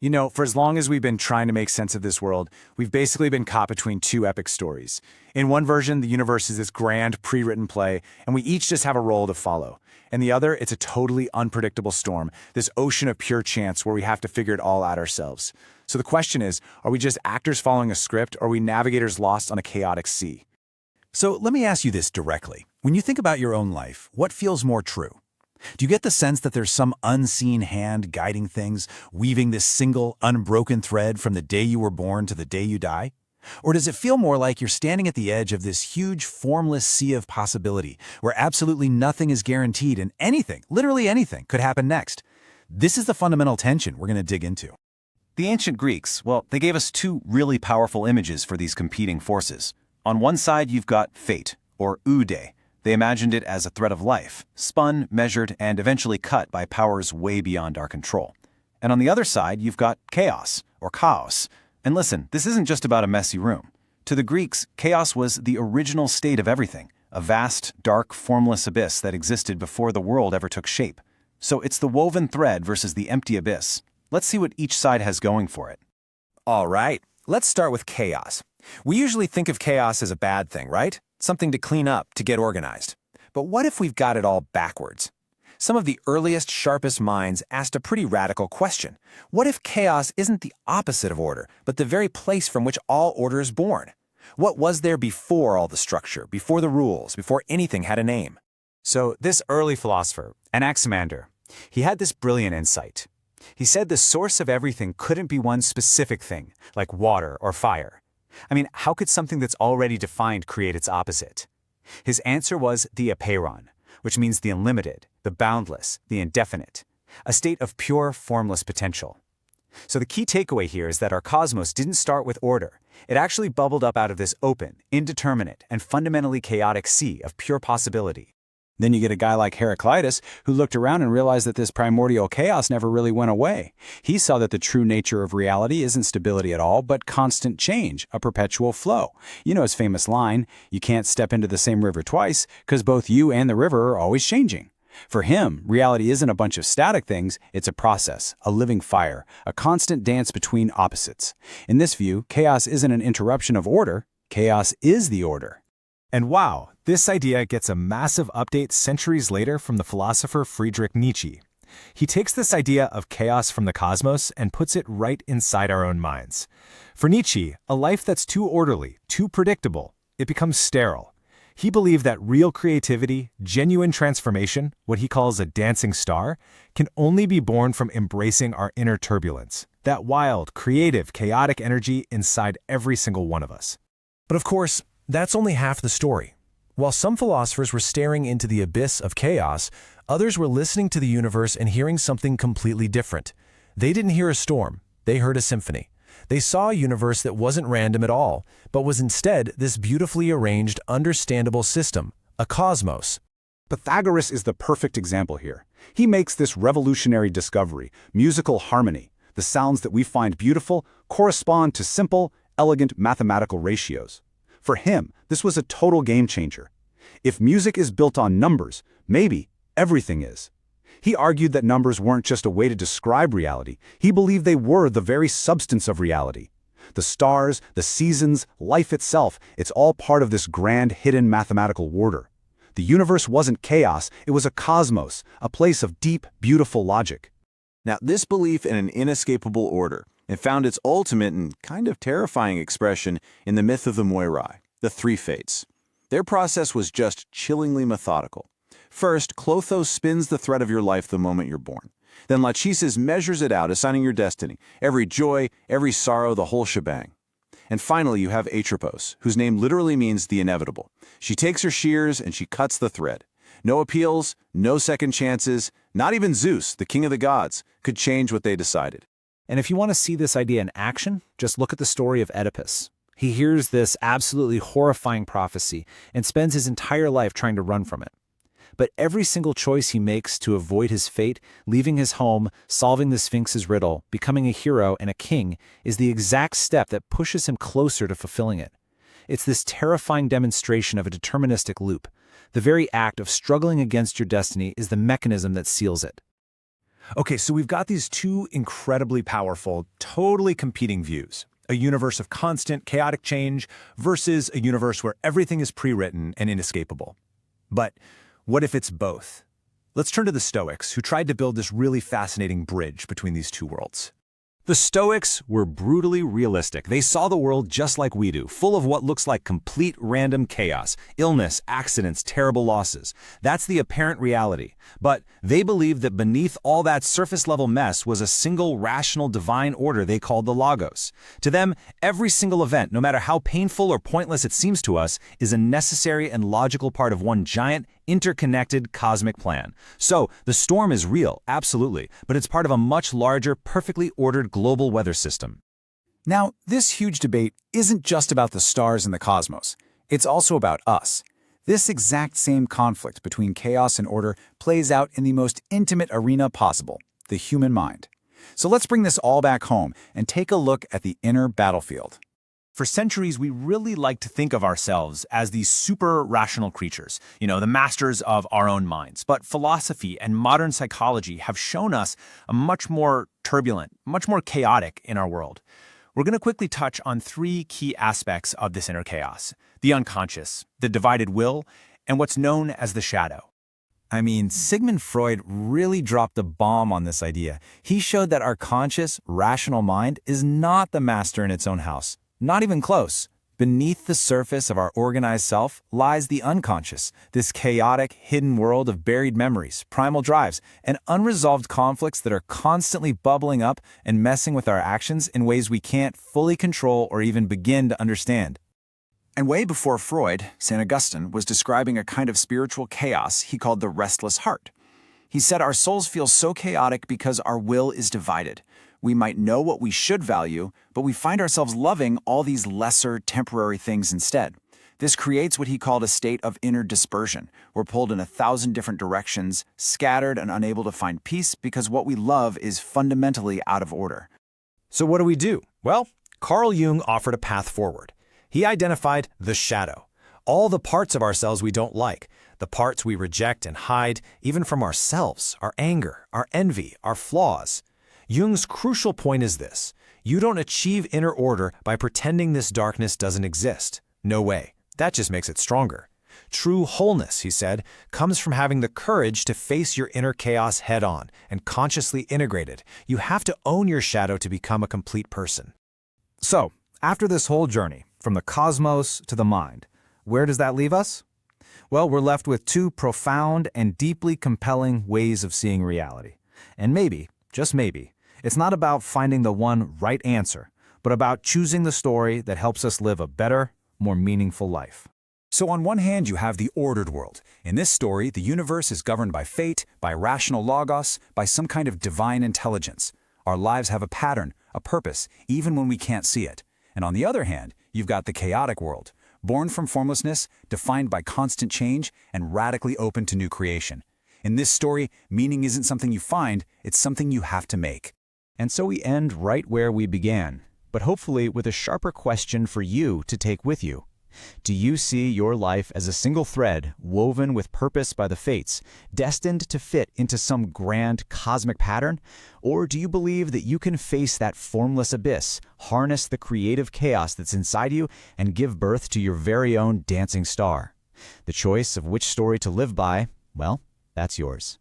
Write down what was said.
You know, for as long as we've been trying to make sense of this world, we've basically been caught between two epic stories. In one version, the universe is this grand, pre-written play, and we each just have a role to follow. In the other, it's a totally unpredictable storm, this ocean of pure chance where we have to figure it all out ourselves. So the question is, are we just actors following a script, or are we navigators lost on a chaotic sea? So let me ask you this directly. When you think about your own life, what feels more true? Do you get the sense that there's some unseen hand guiding things, weaving this single, unbroken thread from the day you were born to the day you die? Or does it feel more like you're standing at the edge of this huge, formless sea of possibility, where absolutely nothing is guaranteed and anything, literally anything, could happen next? This is the fundamental tension we're going to dig into. The ancient Greeks, well, they gave us two really powerful images for these competing forces. On one side, you've got fate, or oude. They imagined it as a thread of life, spun, measured, and eventually cut by powers way beyond our control. And on the other side, you've got chaos, or chaos. And listen, this isn't just about a messy room. To the Greeks, chaos was the original state of everything, a vast, dark, formless abyss that existed before the world ever took shape. So it's the woven thread versus the empty abyss. Let's see what each side has going for it. All right, let's start with chaos. We usually think of chaos as a bad thing, right? Something to clean up, to get organized. But what if we've got it all backwards? Some of the earliest, sharpest minds asked a pretty radical question. What if chaos isn't the opposite of order, but the very place from which all order is born? What was there before all the structure, before the rules, before anything had a name? So this early philosopher, Anaximander, he had this brilliant insight. He said the source of everything couldn't be one specific thing, like water or fire. I mean, how could something that's already defined create its opposite? His answer was the apeiron, which means the unlimited, the boundless, the indefinite, a state of pure, formless potential. So the key takeaway here is that our cosmos didn't start with order. It actually bubbled up out of this open, indeterminate, and fundamentally chaotic sea of pure possibility. Then you get a guy like Heraclitus, who looked around and realized that this primordial chaos never really went away. He saw that the true nature of reality isn't stability at all, but constant change, a perpetual flow. You know his famous line, you can't step into the same river twice, because both you and the river are always changing. For him, reality isn't a bunch of static things, it's a process, a living fire, a constant dance between opposites. In this view, chaos isn't an interruption of order, chaos is the order. And wow, this idea gets a massive update centuries later from the philosopher Friedrich Nietzsche. He takes this idea of chaos from the cosmos and puts it right inside our own minds. For Nietzsche, a life that's too orderly, too predictable, it becomes sterile. He believed that real creativity, genuine transformation, what he calls a dancing star, can only be born from embracing our inner turbulence, that wild, creative, chaotic energy inside every single one of us. But of course, that's only half the story. While some philosophers were staring into the abyss of chaos, others were listening to the universe and hearing something completely different. They didn't hear a storm, they heard a symphony. They saw a universe that wasn't random at all, but was instead this beautifully arranged, understandable system, a cosmos. Pythagoras is the perfect example here. He makes this revolutionary discovery, musical harmony. The sounds that we find beautiful correspond to simple, elegant mathematical ratios. For him, this was a total game changer. If music is built on numbers, maybe everything is. He argued that numbers weren't just a way to describe reality. He believed they were the very substance of reality. The stars, the seasons, life itself, it's all part of this grand, hidden mathematical order. The universe wasn't chaos, it was a cosmos, a place of deep, beautiful logic. Now, this belief in an inescapable order, it found its ultimate and kind of terrifying expression in the myth of the Moirai, the three fates. Their process was just chillingly methodical. First, Clotho spins the thread of your life the moment you're born. Then Lachesis measures it out, assigning your destiny, every joy, every sorrow, the whole shebang. And finally, you have Atropos, whose name literally means the inevitable. She takes her shears and she cuts the thread. No appeals, no second chances, not even Zeus, the king of the gods, could change what they decided. And if you want to see this idea in action, just look at the story of Oedipus. He hears this absolutely horrifying prophecy and spends his entire life trying to run from it. But every single choice he makes to avoid his fate, leaving his home, solving the Sphinx's riddle, becoming a hero and a king, is the exact step that pushes him closer to fulfilling it. It's this terrifying demonstration of a deterministic loop. The very act of struggling against your destiny is the mechanism that seals it. Okay, so we've got these two incredibly powerful, totally competing views. A universe of constant, chaotic change versus a universe where everything is pre-written and inescapable. But what if it's both? Let's turn to the Stoics, who tried to build this really fascinating bridge between these two worlds. The Stoics were brutally realistic. They saw the world just like we do, full of what looks like complete random chaos, illness, accidents, terrible losses. That's the apparent reality. But they believed that beneath all that surface-level mess was a single rational divine order they called the Logos. To them, every single event, no matter how painful or pointless it seems to us, is a necessary and logical part of one giant, interconnected cosmic plan. So, the storm is real, absolutely, but it's part of a much larger, perfectly ordered global weather system. Now, this huge debate isn't just about the stars and the cosmos. It's also about us. This exact same conflict between chaos and order plays out in the most intimate arena possible, the human mind. So let's bring this all back home and take a look at the inner battlefield. For centuries, we really like to think of ourselves as these super rational creatures, the masters of our own minds. But philosophy and modern psychology have shown us a much more turbulent, much more chaotic inner world. We're going to quickly touch on three key aspects of this inner chaos: the unconscious, the divided will, and what's known as the shadow. I mean, Sigmund Freud really dropped the bomb on this idea. He showed that our conscious, rational mind is not the master in its own house. Not even close. Beneath the surface of our organized self lies the unconscious, this chaotic, hidden world of buried memories, primal drives, and unresolved conflicts that are constantly bubbling up and messing with our actions in ways we can't fully control or even begin to understand. And way before Freud, St. Augustine was describing a kind of spiritual chaos he called the restless heart. He said our souls feel so chaotic because our will is divided. We might know what we should value, but we find ourselves loving all these lesser, temporary things instead. This creates what he called a state of inner dispersion. We're pulled in 1,000 different directions, scattered and unable to find peace because what we love is fundamentally out of order. So what do we do? Well, Carl Jung offered a path forward. He identified the shadow, all the parts of ourselves we don't like, the parts we reject and hide, even from ourselves, our anger, our envy, our flaws. Jung's crucial point is this: you don't achieve inner order by pretending this darkness doesn't exist. No way. That just makes it stronger. True wholeness, he said, comes from having the courage to face your inner chaos head-on and consciously integrate it. You have to own your shadow to become a complete person. So, after this whole journey, from the cosmos to the mind, where does that leave us? Well, we're left with two profound and deeply compelling ways of seeing reality. And maybe, just maybe, it's not about finding the one right answer, but about choosing the story that helps us live a better, more meaningful life. So on one hand, you have the ordered world. In this story, the universe is governed by fate, by rational logos, by some kind of divine intelligence. Our lives have a pattern, a purpose, even when we can't see it. And on the other hand, you've got the chaotic world, born from formlessness, defined by constant change, and radically open to new creation. In this story, meaning isn't something you find, it's something you have to make. And so we end right where we began, but hopefully with a sharper question for you to take with you. Do you see your life as a single thread woven with purpose by the fates, destined to fit into some grand cosmic pattern? Or do you believe that you can face that formless abyss, harness the creative chaos that's inside you, and give birth to your very own dancing star? The choice of which story to live by, well, that's yours.